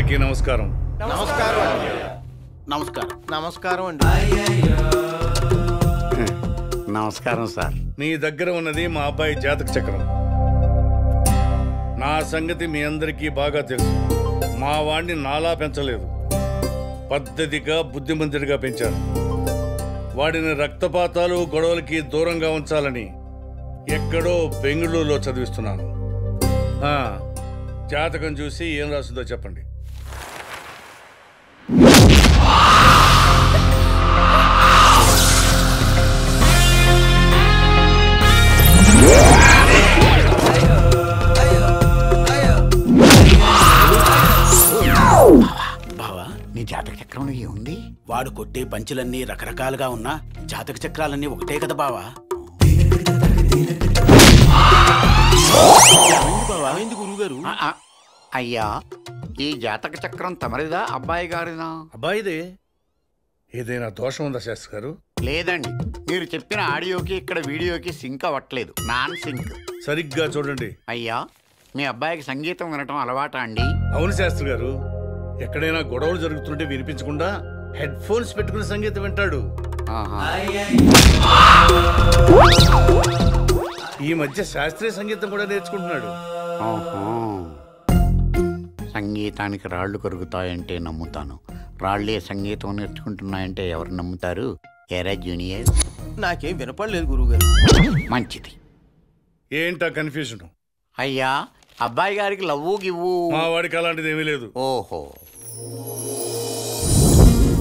అందరికీ నమస్కారం. నమస్కారం నమస్కారం. నమస్కారం అండి. నమస్కారం సార్. మీ దగ్గర ఉన్నది మా అబ్బాయి జాతక చక్రం. నా సంగతి మీ అందరికీ బాగా తెలుసు. మా వాడిని నాలా పెంచలేదు, పద్ధతిగా బుద్ధిమంతుడిగా పెంచాను. వాడిని రక్తపాతాలు గొడవలకి దూరంగా ఉంచాలని ఎక్కడో బెంగళూరులో చదివిస్తున్నాను. జాతకం చూసి ఏం రాస్తుందో చెప్పండి. నీ జాతక చక్రంలో ఏముంది? వాడు కొట్టే పంచులన్నీ రకరకాలుగా ఉన్నా జాతక చక్రాలన్నీ ఒకటే కదా బావా. గురుగారు అయ్యా, ఈ జాతక చక్రం తమరిదా అబ్బాయి గారిదా? అబ్బాయిదే. ఏదైనా దోషం ఉందా శాస్త్రి గారు? లేదండి, మీరు చెప్పిన ఆడియోకి ఇక్కడ వీడియోకి సింక్ అవ్వట్లేదు, నాన్ సింక్. సరిగ్గా చూడండి. అయ్యా, మీ అబ్బాయికి సంగీతం వినటం అలవాటా అండి? అవును శాస్త్రి గారు, ఎక్కడైనా గొడవలు జరుగుతుంటే వినిపించకుండా హెడ్ ఫోన్స్ పెట్టుకుని సంగీతం వింటాడు. ఈ మధ్య శాస్త్రీయ సంగీతం కూడా నేర్చుకుంటున్నాడు. సంగీతానికి రాళ్లు కరుగుతాయంటే నమ్ముతాను, రాళ్లే సంగీతం నేర్చుకుంటున్నాయంటే ఎవరు నమ్ముతారు? ఎరా జూనియర్, నాకేం వినపడలేదు గురుగారు. మంచిది. ఏంటా కన్ఫ్యూజన్? అయ్యా, అబ్బాయి గారికి లవ్వు గివ్వు? మా వాడికి అలాంటిది ఏమీ లేదు. ఓహో.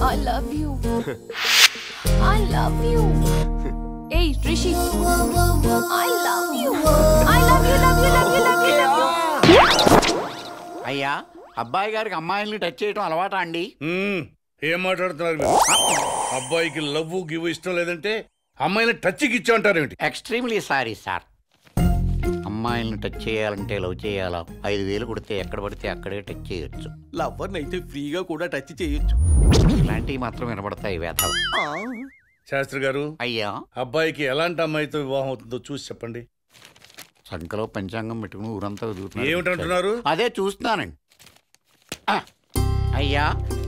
I love you. I love you. Hey, Rishi. I love you. I love you, love you, love you, love you, love you. అయ్యా, అబ్బాయి గారికి అమ్మాయిల్ని టచ్ చేయడం అలవాటా అండి? ఏం మాట్లాడుతున్నారు మీరు? అబ్బాయికి లవ్వు గివ్వు ఇష్టం లేదంటే అమ్మాయిని టచ్కి ఇచ్చా అంటారేమిటి? Extremely sorry sir. అమ్మాయిల్ని టచ్ చేయాలంటే లవ్ చేయాలా? 5,000 కొడితే ఎక్కడ పడితే అక్కడే టచ్ చేయొచ్చు. లవ్వర్ని అయితే ఫ్రీగా కూడా టచ్ చేయొచ్చు. ఇలాంటివి మాత్రం వినబడతాయి వేధ. శాస్త్రి గారు, అయ్యా, అబ్బాయికి ఎలాంటి అమ్మాయితో వివాహం అవుతుందో చూసి చెప్పండి. సంఖలో పంచాంగం పెట్టుకుని ఊరంతా ఏమిటంటున్నారు? అదే చూస్తున్నానండి. అయ్యా,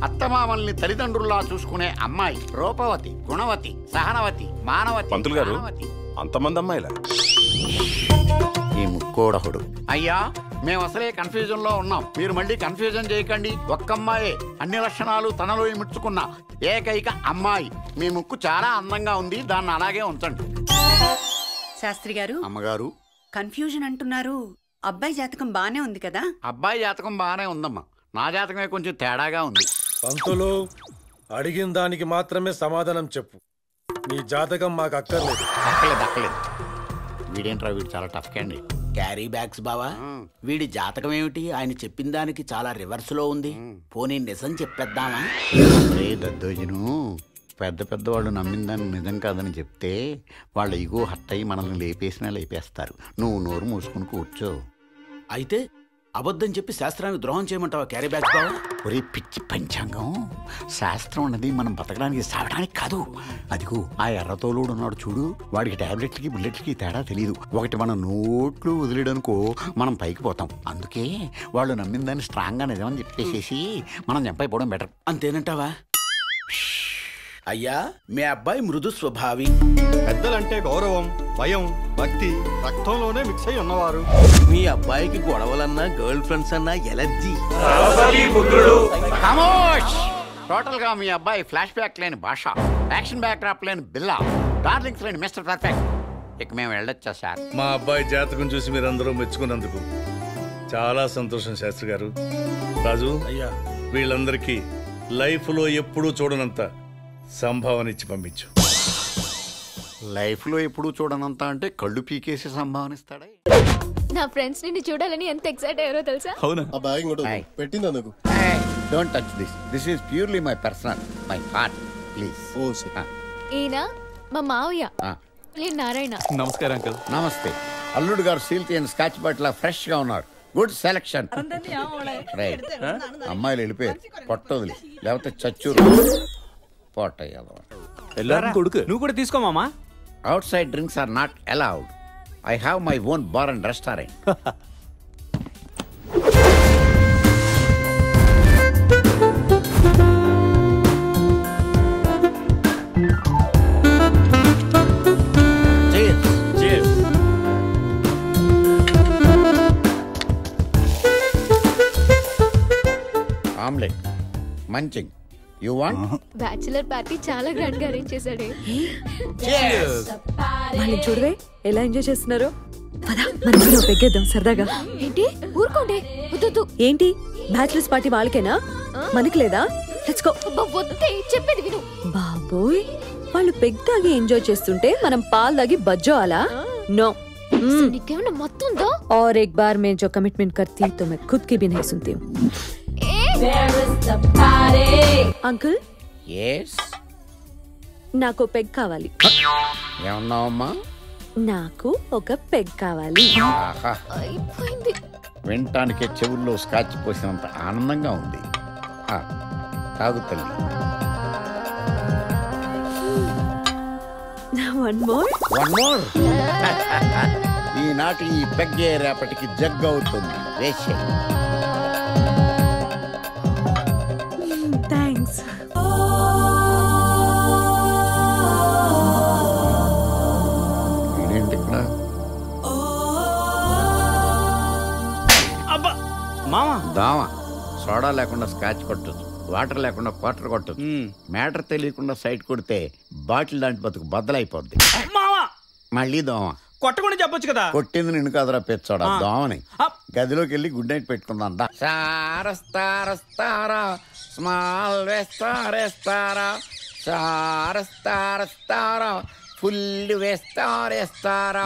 అత్తమామల్ని తల్లిదండ్రుల్లా చూసుకునే అమ్మాయి రూపవతి, గుణవతి, సహనవతి, మానవతి. పంతులు గారు, అంతమంది అమ్మాయిలా? ఈ ముక్కోడహుడు. అయ్యా, మేము అసలే కన్ఫ్యూజన్ లో ఉన్నాం, మీరు మళ్ళీ కన్ఫ్యూజన్ చేయకండి. ఒక్క అమ్మాయే, అన్ని లక్షణాలు తనలో ఇముడ్చుకున్న ఏకైక అమ్మాయి. మీ ముక్కు చాలా అందంగా ఉంది, దాన్ని అలాగే ఉంచండి. శాస్త్రి గారు, అమ్మగారు, కన్ఫ్యూజన్ అంటున్నారు. అబ్బాయి జాతకం బానే ఉంది కదా? అబ్బాయి జాతకం బాగానే ఉందమ్మా, నా జాతకమే కొంచెం తేడాగా ఉంది. పంతులు, అడిగిన దానికి మాత్రమే సమాధానం చెప్పు. నీ జాతకం మాకు అక్కర్లేదు. అక్కలేదు. వీడేంట్రా, వీడు చాలా టఫ్ క్యాండి. క్యారీ బ్యాగ్స్ బావా, వీడి జాతకం ఏమిటి? ఆయన చెప్పిన దానికి చాలా రివర్స్ లో ఉంది. పోనీ నిజం చెప్పేద్దామా? రే దద్దోజను, పెద్ద పెద్దవాళ్ళు నమ్మిన దాన్ని నిజం కాదని చెప్తే వాళ్ళ ఇగో హట్ అయ్యి మనల్ని లేపేస్తారు. నువ్వు నోరు మూసుకుని కూర్చో. అయితే అబద్ధం చెప్పి శాస్త్రానికి ద్రోహం చేయమంటావా క్యారీ బ్యాగ్స్ బావా? ఒరే పిచ్చి పంచాంగం, శాస్త్రం అన్నది మనం బతకడానికి సావడానికి కాదు. అదిగో ఆ ఎర్రతోలుడు ఉన్నాడు చూడు, వాడికి టాబ్లెట్లకి బుల్లెట్లకి తేడా తెలియదు. ఒకటి మన నోట్లు వదిలేడనుకో మనం పైకి పోతాం. అందుకే వాళ్ళు నమ్మిన దాన్ని స్ట్రాంగ్గా నిజమని చెప్పేసేసి మనం చంపైపోవడం బెటర్. అంతేనంటావా? అయ్యా, మీ అబ్బాయి మృదు స్వభావి. పెద్దలంటే గౌరవం, భయం, భక్తి రక్తంలోనే మిక్స్ అయి ఉన్నవారు. మీ అబ్బాయికి గొడవలన్నా గర్ల్ ఫ్రెండ్స్ అన్నా ఎలర్జీ. టోటల్ గా మీ అబ్బాయి ఫ్లాష్ బ్యాక్ లేని భాష, యాక్షన్ బ్యాక్ డ్రాప్ లేని బిల్లా, డార్లింగ్స్ లేని మిస్టర్ పర్ఫెక్ట్. ఇక మేము వెళ్ళొచ్చా సార్? మా అబ్బాయి జాతకం చూసి మీరందరూ మెచ్చుకున్నందుకు చాలా సంతోషం శాస్త్రి గారు. రాజు, అయ్యా, వీళ్ళందరికీ లైఫ్లో ఎప్పుడూ చూడనంత సంభావన ఇచ్చి పంపించు. లైఫ్లో ఎప్పుడూ చూడనంత అంటే కళ్ళు పీకేసి సంభావనిస్తాడా? నా ఫ్రెండ్స్ నిన్ను చూడాలని ఎంత ఎక్సైట్ అయ్యారో తెలుసా? అవునా? పెట్టిందనుకు. Don't touch this. This is purely my personal, my heart. Please. ఈయన మా మావయ్య, నేను నారాయణ. నమస్కారం అంకల్. నమస్తే. అల్లుడు గారు సీల్ తీయని స్కాచ్ బాటిల్ ఫ్రెష్ గా ఉన్నారు. Good selection. రైట్. అమ్మాయిలు వెళ్ళిపోయారు, పొట్టొదిలి, లేకపోతే చచ్చూరు పోటయ్యాలి. కొడుకు నువ్వు కూడా తీసుకో మామా. Outside drinks are not allowed. I have my own bar and restaurant. Omelette munching you want bachelor party చాలా గ్రాండ్ గా అరేంజ్ చేశాడే. వాళ్ళని చూడవే ఎలా ఎంజాయ్ చేస్తున్నారు. పదా మనం పెగ్గేద్దాం సరదాగా. ఏంటి ఊరుకోండి, వద్దు. ఏంటి బ్యాచిలర్స్ పార్టీ వాళ్ళకేనా, మనకి లేదా? Let's go. వద్దే, చెప్పేది విను. బాబోయ్, వాళ్ళు పెగ్ తాగి ఎంజాయ్ చేస్తుంటే మనం పాలు తాగి బజ్జో అలా? नो నీకేమైనా మత్తు ఉందా? और एक बार मैं जो कमिटमेंट करती तो मैं खुद की भी नहीं सुनती हूँ. अंकल yes నాకు పెగ్ కావాలి. ఏమన్నావమ్మా? నాకు ఒక పెగ్ కావాలి. ఆహా, అయిపోయింది. వినటానికి చెవుల్లో స్కాచ్ పోసినంత ఆనందంగా ఉంది. తాగు తల్లి. One more. ఈనాటి ఈ పెగ్గే రేపటికి జగ్ అవుతుంది. వేసే థ్యాంక్స్. ఇదేంటి ఇక్కడ? దావా సోడా లేకుండా స్కాచ్ కొట్టచ్చు, వాటర్ లేకుండా క్వార్టర్ కొట్టచ్చు. మ్యాటర్ తెలియకుండా సైడ్ కొడితే బాటిల్ లాంటి బతుకు బద్దలైపోద్ది. మళ్ళీ దోమ కొట్టకుండా చెప్పొచ్చు కదా. కొట్టింది నిన్ను కదరా పెచ్చోడా, దోమని. గదిలోకి వెళ్ళి గుడ్ నైట్ పెట్టుకుందాం. సారస్తారస్తారా స్మాల్ వేస్తారేస్తారా, సారస్తారస్తారా ఫుల్ వేస్తారేస్తారా.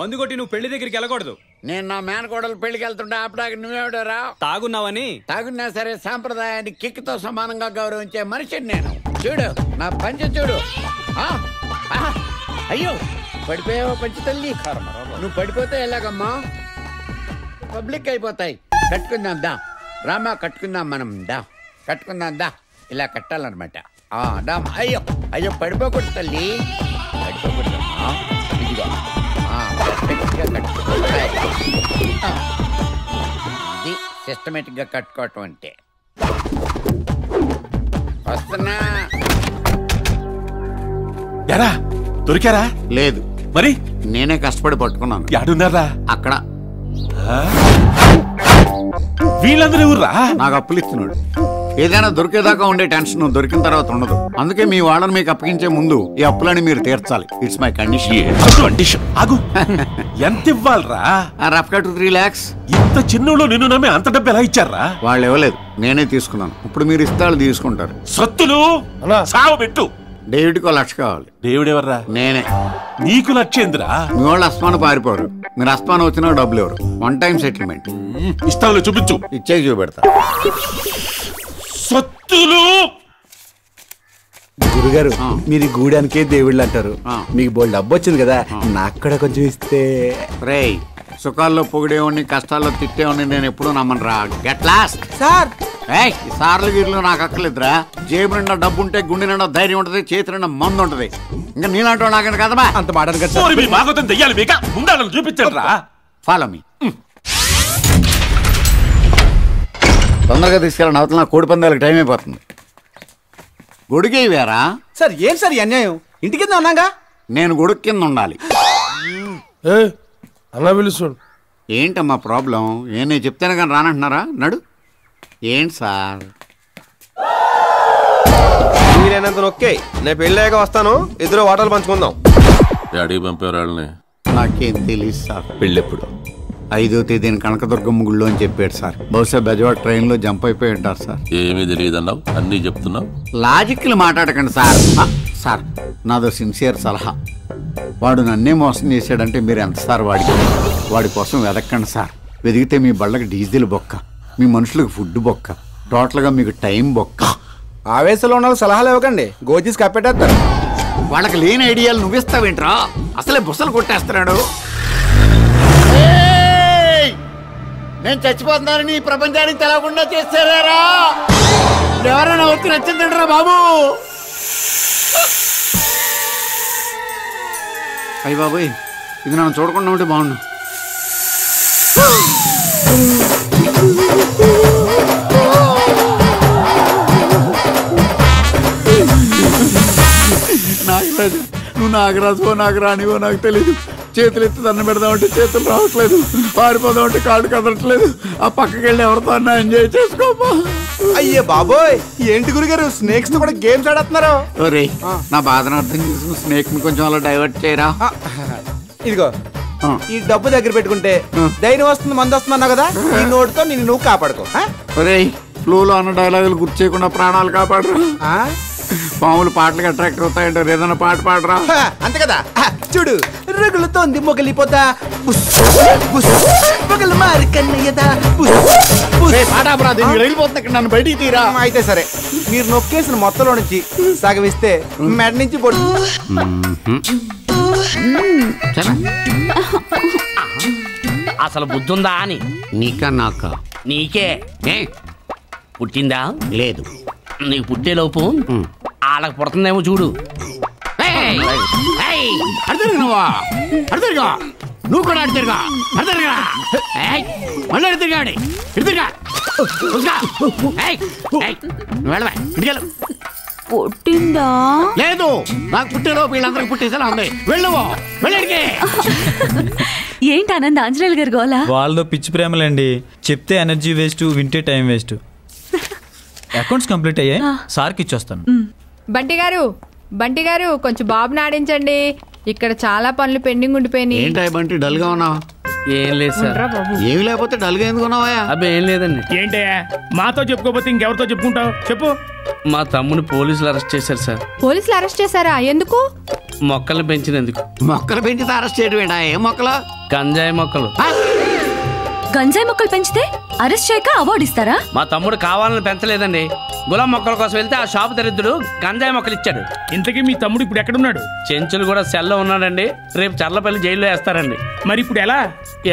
మందు కొట్టి నువ్వు పెళ్లి దగ్గరికి వెళ్ళకూడదు. నేను నా మేనకోడలు పెళ్లికి వెళ్తుంటే ఆపడానికి నువ్వేవిడరా? తాగున్నావని. తాగున్నా సరే సాంప్రదాయాన్ని కిక్తో సమానంగా గౌరవించే మనిషిని నేను. చూడు నా పంచ చూడు. అయ్యో పడిపోయావా పంచి తల్లి? నువ్వు పడిపోతే ఎలాగమ్మా? పబ్లిక్ అయిపోతాయి. కట్టుకుందాం దా రామా, కట్టుకుందాం మనం. దా కట్టుకుందాం దా. ఇలా కట్టాలన్నమాట. దా. అయ్యో అయ్యో పడిపోకూడదు తల్లి, పడిపోకూడదు. ఇదిగో ఇది సిస్టమేటిక్ గా కట్టుకోవటం అంటే. వస్తున్నా. దొరికారా? లేదు. మరి నేనే కష్టపడి పట్టుకున్నాను. యాడున్నారా? అక్కడ. వీళ్ళందరూ ఎవర్రా? నాకు అప్పులు ఇస్తున్నాడు. ఏదైనా దొరికేదాకా ఉండే టెన్షన్ దొరికిన తర్వాత ఉండదు. అందుకే మీ వాళ్ళని మీకు అప్పగించే ముందు ఈ అప్పులని మీరు తీర్చాలి. It's my condition. ఎంత ఇవ్వాలరా? రఫ్ గా 2-3 lakhs. ఇంత చిన్నలో నిన్ను నమ్మి అంత డబ్బు ఎలా ఇచ్చారా? వాళ్ళు ఇవ్వలేదు, నేనే తీసుకున్నాను. ఇప్పుడు మీరు ఇస్తాళ్ళు తీసుకుంటారు. సత్తులు సాగు పెట్టు. డేవిడ్కి 1 లక్ష కావాలి. డేవిడ్ ఎవర్రా? నేనే. నీకు లక్షేంద్రా? మీ వాళ్ళు అస్మాను పారిపోరు. మీరు అస్మాను వచ్చినా డబ్బులు ఎవరు. 1 time సెటిల్మెంట్. ఇస్తాను, చూపించు. ఇచ్చేకి చూపెడతా. సత్తులు. గురుగారు మీరు గూడానికే దేవుళ్ళు అంటారు. మీకు బోల్డ్ డబ్బు వచ్చింది కదా, నాకు కూడా కొంచెం ఇస్తే. రేయ్, సుఖాల్లో పొగిడేవాడిని కష్టాల్లో తిట్టేవాడిని నేను ఎప్పుడూ నమ్మను రా. Get lost. సార్ ఈ సార్లు గీర్లు నాకు అక్కర్లేదురా. జేబు నిండా డబ్బు ఉంటే గుండె నిండా ధైర్యం ఉంటది, చేతి నిండా మందు ఉంటది. ఇంకా నీలాంటి నాకని కదబా అంత మాట చూపించండి రా. Follow me. తొందరగా తీసుకెళ్ళండి, అవతల నా కోడి పందాలకు టైం అయిపోతుంది. గొడుగే వేరా? సార్ ఏం సార్ ఈ అన్యాయం? ఇంటి కింద ఉన్నాగా. నేను గొడుగు కింద ఉండాలి. అలా పిలుస్తాడు. ఏంటమ్మా ప్రాబ్లం? నేను చెప్తాను కానీ రానంటున్నారా? నడు. ఏంటి సార్? మీరేనంత నొక్కే, నేను పెళ్ళాక వస్తాను, ఇద్దరు వాటాలు పంచుకుందాం. డాడీ పంపేవాళ్ళని నాకేం తెలియదు సార్. పెళ్ళెప్పుడు? 5వ తేదీన కనకదుర్గమ్మ గుళ్ళో అని చెప్పాడు సార్. బహుశా బెజవాడ ట్రైన్ లో జంప్ అయిపోయి ఉంటారు సార్. ఏమీ తెలియదు అన్నావు, అన్నీ చెప్తున్నావు. లాజిక్లు మాట్లాడకండి సార్. సార్ నాదో సిన్సియర్ సలహా. వాడు నన్నే మోసం చేశాడంటే మీరు ఎంత సార్ వాడి కోసం వెదక్కండి సార్. వెదిగితే మీ బళ్ళకి డీజిల్ బొక్క, మీ మనుషులకు ఫుడ్ బొక్క, టోటల్గా మీకు టైం బొక్క. ఆవేశంలో ఉన్న సలహాలు ఇవ్వకండి, గోజీస్ కప్పెట్టేస్తారు. వాళ్ళకి లేని ఐడియాలు నువ్విస్తావేంట్రా? అసలే బుసలు కొట్టేస్తున్నాడు. నేను చచ్చిపోతున్నానని ఈ ప్రపంచానికి తెలవకుండా చేస్తారా? ఎవరైనా వచ్చి నచ్చిందంటారా బాబు? అయ్యి బాబోయ్, ఇది నన్ను చూడకుండా ఉంటే బాగుండు. నాగరాజు, నువ్వు నాగరాజువో నాగరానివో నాకు తెలీదు. చేతులు ఎత్తి దండం పెడదామంటే చేతులు రావట్లేదు, పారిపోదామంటే కాళ్ళు కదలట్లేదు. ఆ పక్కకి వెళ్ళి ఎవరితో అన్నా ఎంజాయ్ చేసుకోమా. అయ్యే బాబోయ్, ఏంటి గురుగారు స్నేక్స్ తో కూడా గేమ్స్ ఆడుతున్నారు? నా బాధను అర్థం చేసుకుని స్నేక్ ని కొంచెం అలా డైవర్ట్ చేయరా. ఇదిగో ఈ డబ్బు దగ్గర పెట్టుకుంటే ధైర్యం వస్తుంది, మంది వస్తుంది అన్నావు కదా, ఈ నోటుతో నిన్ను నువ్వు కాపాడుకో. ఫ్లూలో అన్న డైలాగులు గుర్తు చేయకుండా ప్రాణాలు కాపాడరా. పాములు పాటలకు అట్రాక్ట్ అవుతాయంటారు, ఏదైనా పాట పాడరా. అంతే కదా, చూడు రగులుతోంది మొగలిపోతా మొగలు మారి కన్నయ్యదా. వెళ్ళిపోతుంది ఇక్కడ, నన్ను బయటికి తీరా. అయితే సరే, మీరు నొక్కేసిన మొత్తంలో నుంచి సగం ఇస్తే మెడ నుంచి పొడు. అసలు బుద్ధుందా అని. నీకా నాకా? నీకే. పుట్టిందా? లేదు. నీకు పుట్టేలోపు వాళ్ళకి పుడుతుందేమో చూడు. నువ్వు కూడా అడితేరుగా మళ్ళీ అడితేరుగాడి ఇడితేరుగా పుట్టిందా? లేదు, నాకు పుట్టేలోపు వీళ్ళందరికి పుట్టేసేలా ఉంది. వెళ్ళువో వెళ్ళడికి. ఏంటి ఆనంద్ ఆంజనేయులు గారు గోలా? వాళ్ళలో పిచ్చి ప్రేమలండి, చెప్తే ఎనర్జీ వేస్ట్, వింటే టైం వేస్ట్. అకౌంట్స్ కంప్లీట్ అయ్యాయి, సార్కి ఇచ్చొస్తాను. బంటి గారు కొంచెం బాబుని ఆడించండి, ఇక్కడ చాలా పనులు పెండింగ్ ఉండిపోయినాయి. ఏంటి బంటి డల్ గా ఉన్నావు? ఏం లేదు సార్. ఏమి లేకపోతే డల్ గా ఎందుకున్నావా? అబ్బే ఏం లేదండి. ఏంటయ్యా మాతో చెప్పుకోకపోతే ఇంకెవరితో చెప్పుకుంటావు చెప్పు. మా తమ్ముని పోలీసులు అరెస్ట్ చేశారు సార్. పోలీసులు అరెస్ట్ చేశారా? ఎందుకు? మొక్కలు పెంచినందుకు. మొక్కలు పెంచితే అరెస్ట్ చేయడం? ఏం మొక్కలు? గంజాయి మొక్కలు. గంజాయి మొక్కలు పెంచితే అరెస్ట్ చేయక అవార్డు ఇస్తారా? మా తమ్ముడు కావాలని పెంచలేదండి, గులాం మొక్కల కోసం వెళ్తే ఆ షాప్ దరిద్రుడు గంజాయి మొక్కలు ఇచ్చాడు. ఇంతకీ మీ తమ్ముడు ఇప్పుడు ఎక్కడున్నాడు? చెంచులు కూడా సెల్లో ఉన్నాడండి, రేపు చర్లపల్లి జైల్లో వేస్తారండి. మరి ఇప్పుడు ఎలా?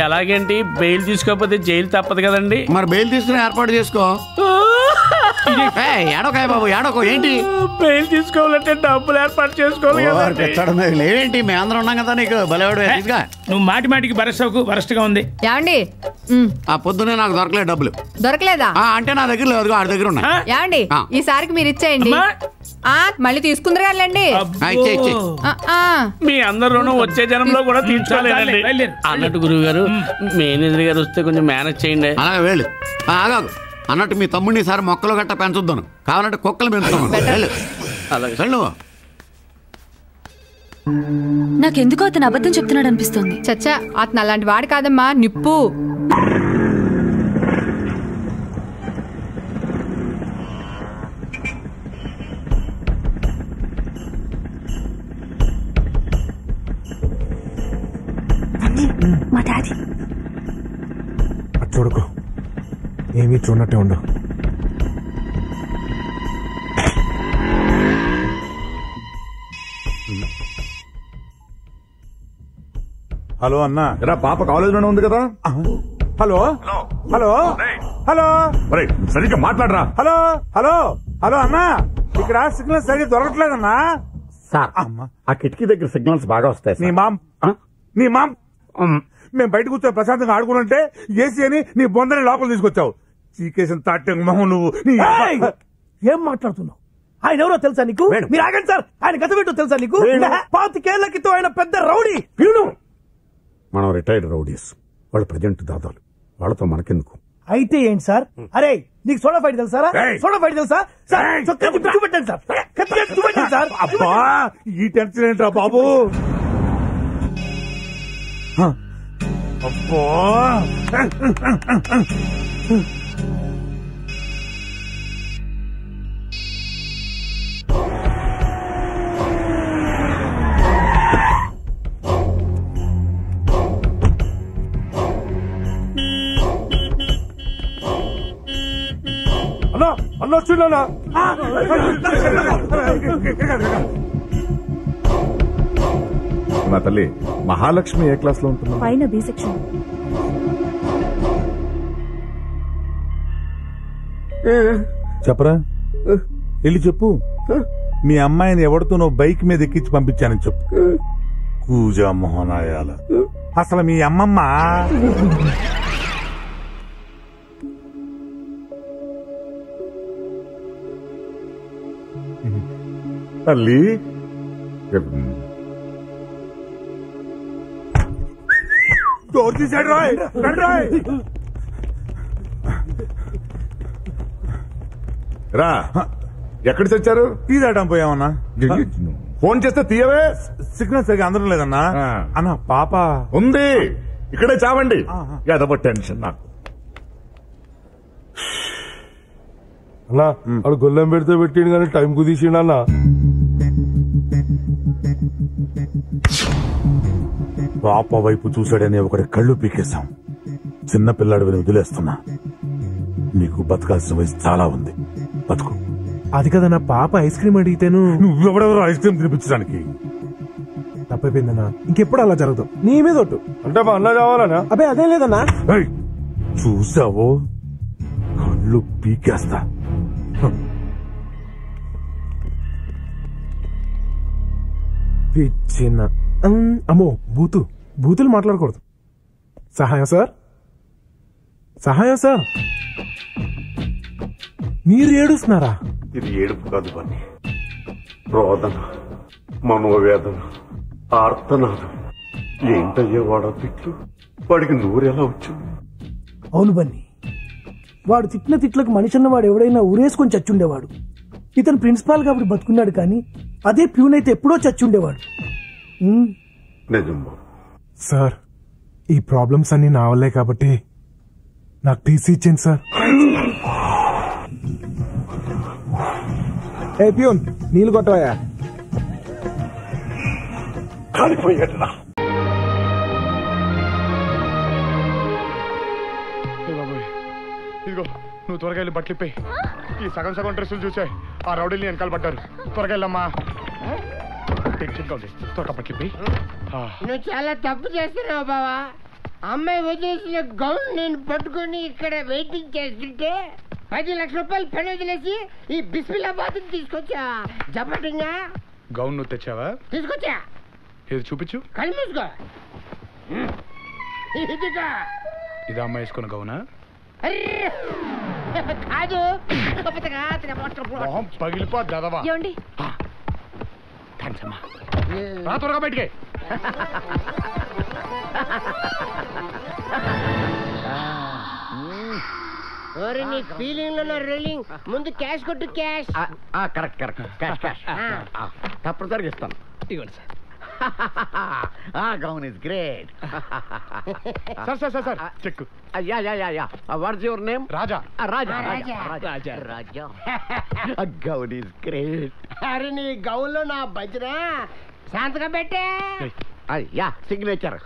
ఎలాగేంటి, బెయిల్ తీసుకోకపోతే జైలు తప్పదు కదండి. మరి బెయిల్ తీసుకుని ఏర్పాటు చేసుకో. ఏడోకాయ బాబు ఏడోకో. ఏంటి బెయిల్ తీసుకోవాలంటే డబ్బులు ఏర్పాటు చేసుకోవాలి. ఏంటి మేము అందరం ఉన్నాం కదా, నీకు బలవాడు. నువ్వు మాటి మాటికి వరస్ట్ గా ఉంది. ఏమండి ఆ పొద్దునే నాకు దొరకలేదు డబ్బులు. దొరకలేదా? అంటే నా దగ్గర లేదు, ఆడి దగ్గర ఉన్నాయి. ఏమండి ఈసారికి మీరు ఇచ్చేయండి, మళ్ళీ తీసుకుందరు కదండి. మీ అందరూ వచ్చే జనంలో కూడా తీర్చుకోలేదండి అన్నట్టు. గురువు గారు, మేనేజర్ గారు వస్తే కొంచెం మేనేజ్ చేయండి. అలాగే వెళ్ళు. ఆగాదు అన్నట్టు మీ తమ్ముడిని సార్ మొక్కలు గట్ట పెంచుద్దాను, కావాలంటే కుక్కలు పెంచుతాను. అలాగే వెళ్ళు. నాకెందుకో అతను అబద్ధం చెప్తున్నాడు అనిపిస్తుంది. చచ్చా, అతను అలాంటి వాడు కాదమ్మా, నిప్పు. మా డాడీ చూడుకో, ఏమీ చూడనట్టే ఉండు. హలో అన్నా, ఎరా పాప కాలేజీలోనే ఉంది కదా. హలో హలో హలో సరిగ్గా మాట్లాడరా. హలో హలో హలో అన్నా, ఇక్కడ సిగ్నల్ సరిగ్గా దొరకట్లేదన్నా. సార్ ఆ కిటికీ దగ్గర సిగ్నల్స్ బాగా వస్తాయి. నీ మామ్ మేము బయట కూర్చొని ప్రశాంతంగా ఆడుకుంటుంటే ఏసీ అని నీ బొందని లోపల తీసుకొచ్చావు. చీకేసిన తాటంగా మొహం నువ్వు. ఏం మాట్లాడుతున్నావు? ఆయన ఎవరో తెలుసా నీకు? మీరు ఆగండి సార్, ఆయన గత పెట్టు తెలుసా నీకు? 25 క్రితం ఆయన పెద్ద రౌడీ. మనం రిటైర్డ్ రౌడీస్, వాళ్ళు ప్రజెంట్ దాదాలు, వాళ్ళతో మనకెందుకు? అయితే ఏంటి సార్? అరే నీకు సోడా ఫైట్ తెలుసారా? సోడా ఫైట్ తెలుసా సార్? చూపెట్టండి సార్, చూపెట్టండి సార్. అబ్బా ఈ టెన్షన్ ఏంట్రా బాబు. అబ్బా అన్న వచ్చిందన్నా. నా తల్లి మహాలక్ష్మి ఏ క్లాస్ లో ఉంటున్నా? పైన బి సెక్షన్. చెప్పరా, వెళ్ళి చెప్పు. మీ అమ్మాయిని ఎవరితో నువ్వు బైక్ మీద ఎక్కించి పంపించానని చెప్పు. కూజా మోహనాయాల, అసలు మీ అమ్మమ్మ తల్లి డోర్ తీసాడు రాయ్ రా ఎక్కడ తెచ్చారు? టీ తాగడం పోయామన్నా. ఫోన్ చేస్తే తీయవే. సిగ్నల్ సరిగా అందరం లేదన్నా. అన్న పాప ఉంది ఇక్కడే చావండి. ఏదో టెన్షన్ నాకు. అన్నా వాడు గొల్లెం పెడితే పెట్టిండు కానీ టైం కుదిసిండు అన్న. పాప వైపు చూశాడని ఒకటి కళ్ళు పీకేశాం. చిన్న పిల్లాడు వదిలేస్తున్నా. నీకు బతకాల్సిన వయసు చాలా ఉంది, బతుకు. అది కదా నా పాప ఐస్ క్రీమ్ అడిగితేను నువ్వెవడెవరో ఐస్ క్రీమ్ తినిపించడానికి. తప్పైపోయిందన్నా, ఇంకెప్పుడు అలా జరగదు. నీ మీద ఒట్టు. అంటే మా అన్న కావాలనా? అబ్బే అదే లేదన్నా. చూసావో కళ్ళు పీకేస్తా. పిచ్చిన అమ్మో బూతులు మాట్లాడకూడదు. సహాయం సార్, సహాయం సార్. మీరు ఏడుస్తున్నారా? ఇది ఏడుపు కాదు బన్నీ, రోదన, మనోవేదన, ఆర్తనాదం. ఏంటయ్యే వాడో తిట్లు, వాడికి నూరెలా వచ్చు? అవును బన్నీ, వాడు తిట్టిన తిట్లకు మనిషి అన్నవాడు ఎవడైనా ఊరేసుకొని చచ్చుండేవాడు. ఇతను ప్రిన్సిపాల్ కాబట్టి బతుకున్నాడు, కానీ అదే ప్యూన్ అయితే ఎప్పుడో చచ్చుండేవాడు. నిజం సార్, ఈ ప్రాబ్లమ్స్ అన్ని నా వల్లే కాబట్టి నాకు టీసీ ఇచ్చింది సార్. ఏ ప్యూన్, నీళ్ళు కొట్టవయ్యా. కాలిపోయాడురా. ఇదిగో నువ్వు త్వరగా వెళ్ళి బట్టలు ఇప్పి. ఈ సగం సగం డ్రెస్సులు చూసాయి ఆ రౌడీని వెనకాల పడ్డారు. త్వరగా వెళ్ళమ్మా. టెన్షన్గా ఉంది, త్వరగా బట్టలు ఇప్పి. నువ్వు చాలా తప్పు చేస్తున్నావు బావా. అమ్మాయి వదిలేసిన గౌన్ నేను పట్టుకుని ఇక్కడ వెయిటింగ్ చేస్తుంటే 10 లక్షల రూపాయలు పని వదిలేసి ఈ బిస్మిల్లాబాద్ తీసుకొచ్చా. జపటింగా గౌన్ నువ్వు తెచ్చావా? తీసుకొచ్చా. ఇది చూపించు. కళ్ళు మూసుకో. ఇదిగా ఇది అమ్మాయి వేసుకున్న గౌనా? కాదు, మొహం పగిలిపోద్ది అదవా. థ్యాంక్స్ అమ్మా. రా త్వరగా బయటికి. నీ ఫీలింగ్ లో రోలింగ్ ముందు క్యాష్ కొట్టు. Cash correct correct. Cash cash తప్పనిసరిగా ఇస్తాను. ఇవ్వండి sir. Gown is great. Sir check. What's your name? Raja. Raja. Gown is great. అరే నీ గౌన్ లో నా బజ్రా శాంతగా పెట్టే. సిగ్నేచర్.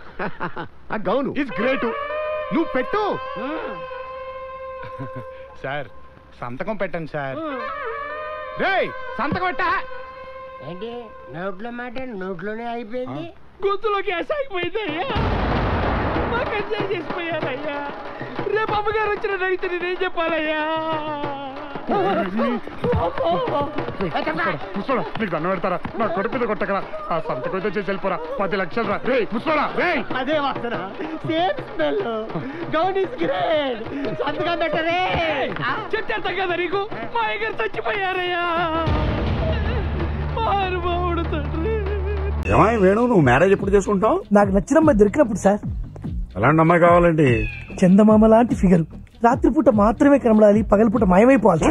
Gown is great. నువ్వు పెట్టు. సార్ సంతకం పెట్టండి సార్. రేయ్ సంతకం పెట్టా. ఏంటి నోట్లో మాట నోట్లోనే అయిపోయింది. గొంతులో గ్యాస్ అయిపోయింది అయ్యా. మాకు ఎంజాయ్ చేసిపోయారయ్యా. రేపు అమ్మగారు వచ్చిన అడిగితే నేనేం చెప్పాలయ్యా? ముసోడా నీకు దండం పెడతారా? నా కొడుకు మీద కొట్టకరా. ఆ సంతకం అయితే చేసి వెళ్ళిపోరా. 10 లక్షలు రా. రే ముసోడా రే. అదే వాసన, same smell. Gown is great. సంతకం పెట్టరే. చెప్తా కదా నీకు, మా అయ్యగారు చచ్చిపోయారయ్యా. ఏమాయి వేణు, నువ్వు మ్యారేజ్ ఎప్పుడు చేసుకుంటావు? నాకు నచ్చిన అమ్మాయి దొరికినప్పుడు సార్. ఎలాంటి అమ్మాయి కావాలండి? చందమామ లాంటి ఫిగర్, రాత్రిపూట మాత్రమే కనబడాలి, పగలపూట మాయమైపోవాలి.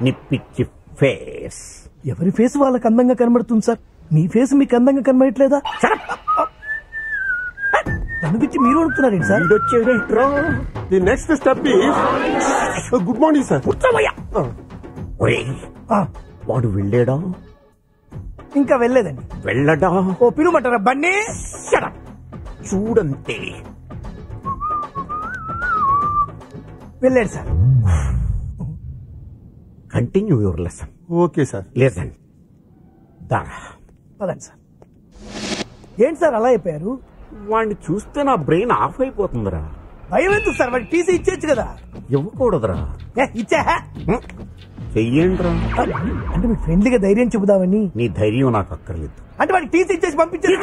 నీ పిచ్చి ఫేస్. ఎవరి ఫేస్ వాళ్ళకి అందంగా కనబడుతుంది సార్. మీ ఫేస్ మీకు అందంగా కనబడట్లేదా? దాని గురించి మీరు అడుగుతున్నారేంటి sir? The next step is good morning sir. వాడు వెళ్ళాడా? ఇంకా వెళ్ళలేదండి. వెళ్ళడా? ఓ పిలుమంటారా బండి? చూడంతే. వెళ్ళాడు sir. Continue your lesson. Okay sir. Lesson. పదండి సార్. ఏంటి సార్ అలా అయిపోయారు? వాడిని చూస్తే నా బ్రెయిన్ ఆఫ్ అయిపోతుందిరా. భయం ఎందుకు సార్? వాడికి టీసీ ఇచ్చేచ్చు కదా. ఇవ్వకూడదురా. ఇచ్చా చెయ్యండిరా. అంటే మీకు ఫ్రెండ్లీగా ధైర్యం చెబుదామని. నీ ధైర్యం నాకు అక్కర్లేదు. అంటే వాడికి టీసీ ఇచ్చేసి పంపించారు.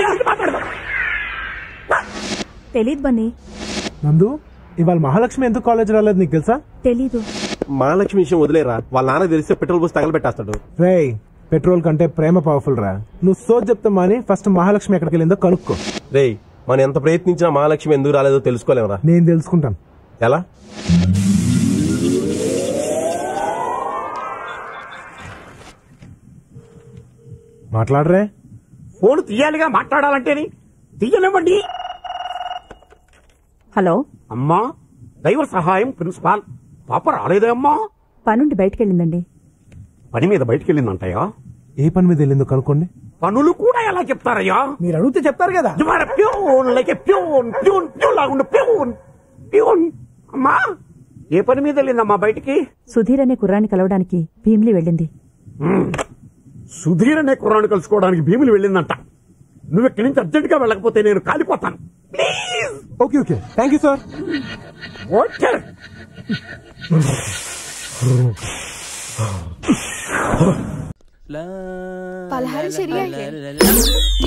తెలీదు బన్నీ. నందు, ఇవాళ మహాలక్ష్మి ఎందుకు కాలేజ్ రాలేదు నీకు తెలుసా? తెలీదు. మహాలక్ష్మి విషయం వదిలేరా, వాళ్ళ నాన్న తెలిస్తే పెట్రోల్ పోసి తగలబెట్టేస్తాడు. రేయ్, పెట్రోల్ కంటే ప్రేమ పవర్ఫుల్ రా. నువ్వు సోజ్ చెప్తా మాని ఫస్ట్ మహాలక్ష్మి ఎక్కడికి వెళ్ళిందో కనుక్కో. రేయ్, మనం ఎంత ప్రయత్నించినా మహాలక్ష్మి ఎందుకు రాలేదో తెలుసుకోలేమరా. నేను తెలుసుకుంటాను. ఎలా? మాట్లాడరే. ఫోన్ తీయాలిగా మాట్లాడాలంటేని. తీయనివ్వండి. హలో అమ్మా, దైవ సహాయం ప్రిన్సిపాల్. పాప రాలేదే అమ్మా? పనుండి బయటకెళ్ళిందండి. పని మీద బయటకెళ్ళిందంటయ్యా. ఏ పని మీద వెళ్ళిందో కనుక్కోండి. పనులు కూడా ఎలా చెప్తారయ్యా? మీరు అడిగితే చెప్తారు కదా. అమ్మా, ఏ పని మీద వెళ్ళిందమ్మా బయటికి? సుధీర్ అనే కుర్రాన్ని కలవడానికి భీమిలి వెళ్ళింది. సుధీర్ అనే కుర్రాన్ని కలుసుకోవడానికి భీములు వెళ్ళిందంట. నువ్వు ఇక్కడి నుంచి అర్జెంట్ గా వెళ్ళకపోతే నేను కాలిపోతాను. Please. Okay okay, thank you sir. Okay. పలహారం సరిగా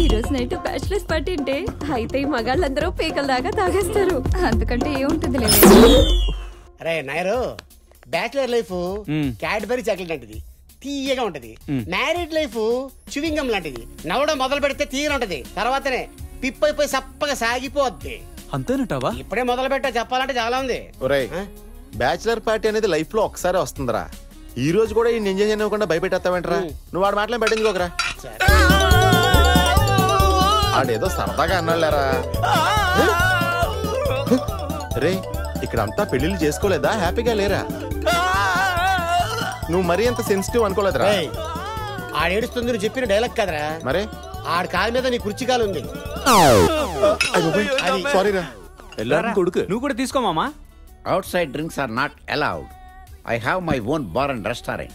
ఈ రోజు నైట్ బ్యాచిలర్స్ పార్టీ అంటే అయితే ఈ మగాళ్ళందరూ పీకల దాకా తాగేస్తారు. అంతకంటే ఏముంటుంది లేదు. అరే Nair, bachelor life Cadbury chocolate లాంటిది, తీయగా ఉంటది. మ్యారీడ్ లైఫ్ చువింగం లాంటిది, నవ్వడం మొదలు పెడితే తీయగా ఉంటది, తర్వాతనే పిప్పైపోయి సప్పగా సాగిపోద్ది. అంతేనటావా? ఇప్పుడే మొదలు పెట్టా, చెప్పాలంటే చాలా ఉంది. ఒరేయ్, బ్యాచిలర్ పార్టీ అనేది లైఫ్ లో ఒకసారి వస్తుందిరా. ఈ రోజు కూడా ఈ ఎంజాయ్ చేయకుండా భయపెట్టేస్తావేంట్రా? నువ్వు వాడు మాటలు పెట్టించుకోకరా. ఆడేదో సరదాగా అన్నాళ్ళారా. రే, ఇక్కడంతా పెళ్లిళ్ళు చేసుకోలేదా? హ్యాపీగా లేరా? నువ్వు మరీ అంత సెన్సిటివ్ అనుకోలేదురా. ఆడేడుస్తుంది నువ్వు చెప్పిన డైలాగ్ కదరా. మరే ఆడి కాలు మీద నీ కుర్చీ కాలు ఉంది. సారీరా. కొడుకు నువ్వు కూడా తీసుకో మామా. Outside drinks are not allowed. I have my own bar and restaurant.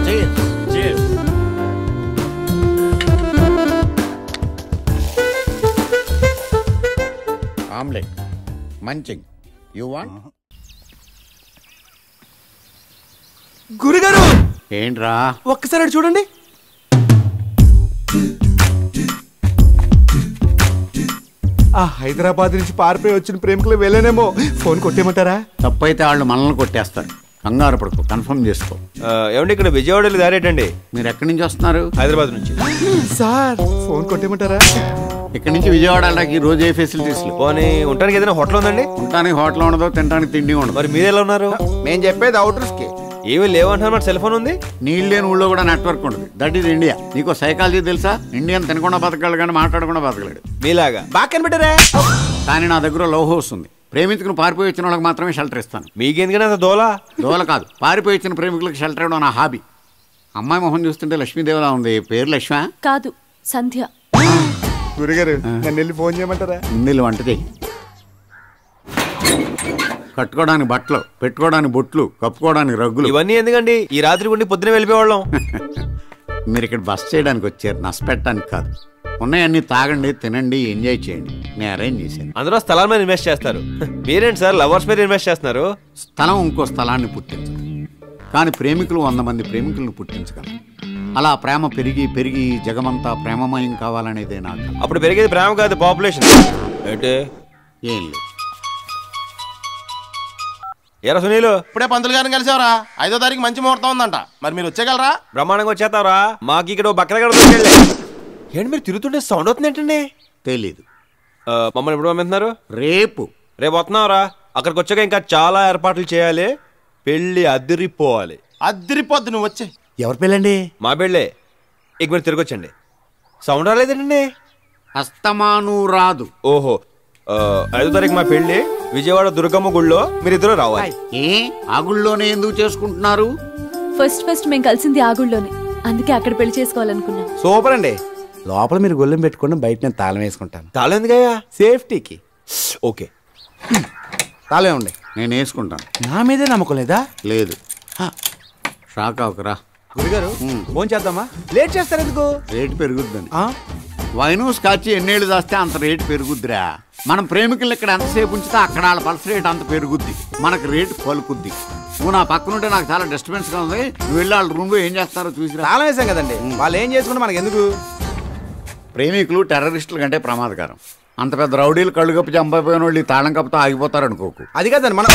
Cheers. Cheers. Omelette. Munching. You want? గురుగారు ఏంట్రా? ఒక్కసారి చూడండి. ఆ హైదరాబాద్ నుంచి పారిపోయి వచ్చిన ప్రేమికులు వెళ్ళనేమో. ఫోన్ కొట్టేయమంటారా? తప్పైతే వాళ్ళు మనల్ని కొట్టేస్తారు. కంగారు పడుకో, కన్ఫర్మ్ చేసుకో. ఏమండి, ఇక్కడ విజయవాడలో దారేటండి. మీరు ఎక్కడి నుంచి వస్తున్నారు? హైదరాబాద్ నుంచి. సార్ ఫోన్ కొట్టేయమంటారా? ఇక్కడ నుంచి విజయవాడ వెళ్ళడానికి రోజు ఏ ఫెసిలిటీస్? పోనీ ఉండడానికి ఏదైనా హోటల్ ఉందండి? ఉండడానికి హోటల్ ఉండదు, తినడానికి తిండి ఉండదు. మరి మీరు ఎలా ఉన్నారు? మేము చెప్పేది అవుటర్స్ కి. ఏమీ లేవంటున్నారు. మన సెల్ ఫోన్ ఉంది. నీళ్ళు లేని ఊళ్ళో కూడా నెట్వర్క్ ఉంటుంది. That is India. నీకు సైకాలజీ తెలుసా? ఇండియన్ తినకుండా బతకగలడు కానీ మాట్లాడకుండా బతకలేడు. మీలాగా బాగా కనిపెట్టారా? కానీ నా దగ్గర లవ్ హౌస్ ఉంది. ప్రేమికులు పారిపోయి వచ్చిన వాళ్ళకి మాత్రమే షెల్టర్ ఇస్తాను. మీకెందుకని అంత దోల కాదు, పారిపోయి వచ్చిన ప్రేమికులకు షెల్టర్ ఇవ్వడం నా హాబీ. అమ్మాయి మొహం చూస్తుంటే లక్ష్మీదేవిలా ఉంది. పేరు లక్ష్మ కాదు, సంధ్య. గురుగారు నన్ను వెళ్ళి ఫోన్ చేయమంటారా? ముందు వంట చేయి. కట్టుకోవడానికి బట్టలు, పెట్టుకోవడానికి బొట్లు, కప్పుకోవడానికి రగ్గులు. ఇవన్నీ ఎందుకండి? ఈ రాత్రి ఉండి పొద్దున వెళ్ళిపోయేవాళ్ళం. మీరు ఇక్కడ బస్ చేయడానికి వచ్చారు, నష్టపెట్టడానికి కాదు. ఉన్నాయన్నీ తాగండి, తినండి, ఎంజాయ్ చేయండి. నేను అరేంజ్ చేశాను. అందరూ స్థలాల మీద ఇన్వెస్ట్ చేస్తారు. మీరేంటి సార్ లవర్స్ మీద ఇన్వెస్ట్ చేస్తున్నారు? స్థలం ఇంకో స్థలాన్ని పుట్టించదు, కానీ ప్రేమికులు 100 మంది ప్రేమికులను పుట్టించగలరు. అలా ప్రేమ పెరిగి పెరిగి జగమంతా ప్రేమమయం కావాలనేదే నాకు. అప్పుడు పెరిగేది ప్రేమ కాదు, పాపులేషన్. ఏంటి? ఏం లేదు. ఎరా సునీలు, ఇప్పుడే పంతులు గారిని కలిసావరా? 5వ తారీఖు మంచి ముహూర్తం ఉందంట. మరి మీరు వచ్చేయగలరా? బ్రహ్మాండంగా వచ్చేస్తావరా? మాకు ఇక్కడ బక్కల. ఏంటి మీరు తిరుగుతుంటే సౌండ్ అవుతుంది ఏంటండి? తెలీదు. మమ్మల్ని ఎప్పుడు పంపిస్తున్నారు? రేపు వస్తున్నావురా? అక్కడికి వచ్చాక ఇంకా చాలా ఏర్పాట్లు చేయాలి. పెళ్లి అదిరిపోవాలి. అదిరిపోద్ది. నువ్వు వచ్చే. ఎవరి పెళ్ళండి? మా పెళ్ళే. ఇక మీరు తిరిగి వచ్చండి. సౌండ్ రాలేదండి. అస్తమాను రాదు. ఓహో, 5వ తారీఖు మా పెళ్లి విజయవాడ దుర్గమ్మ గుళ్ళో. మీరిద్దరూ రావాలి. ఏ ఆ గుళ్ళోనే ఎందుకు చేసుకుంటున్నారు? ఫస్ట్ మేము కలిసింది ఆ గుళ్ళోనే, అందుకే అక్కడ పెళ్లి చేసుకోవాలనుకున్నాం. సూపర్ అండి. లోపల మీరు గొల్లెం పెట్టుకుని బయట నేను తాళం వేసుకుంటాను. తాళం ఎందుకయ్యా? సేఫ్టీకి. ఓకే, తాళం ఉండే. నేను వేసుకుంటాను. నా మీదే నమ్మకం లేదా? లేదు. షాక్ అవకరా. గురుగారు ఫోన్ చేద్దామా? లేట్ చేస్తారు ఎందుకు? రేటు పెరుగుద్దని. వైను స్కాచ్ ఎన్నేళ్ళు దాస్తే అంత రేటు పెరుగుద్దిరా. మనం ప్రేమికులు ఇక్కడ ఎంతసేపు ఉంచితే అక్కడ వాళ్ళ పల్స్ రేట్ అంత పెరుగుద్ది, మనకు రేటు పలుకుద్ది. నువ్వు నా పక్కనుంటే నాకు చాలా డిస్టర్బెన్స్ గా ఉంది. నువ్వు వెళ్ళి వాళ్ళ రూమ్ లో ఏం చేస్తారో చూసి. తాళం వేసాం కదండి, వాళ్ళు ఏం చేసుకుంటే మనకు ఎందుకు? ప్రేమికులు టెర్రరిస్టుల కంటే ప్రమాదకరం. అంత పెద్ద రౌడీలు కళ్ళు కప్పి చంపైపోయిన వాళ్ళు ఈ తాళం కప్పుతో ఆగిపోతారు అనుకోకు. అది కాదండి మనం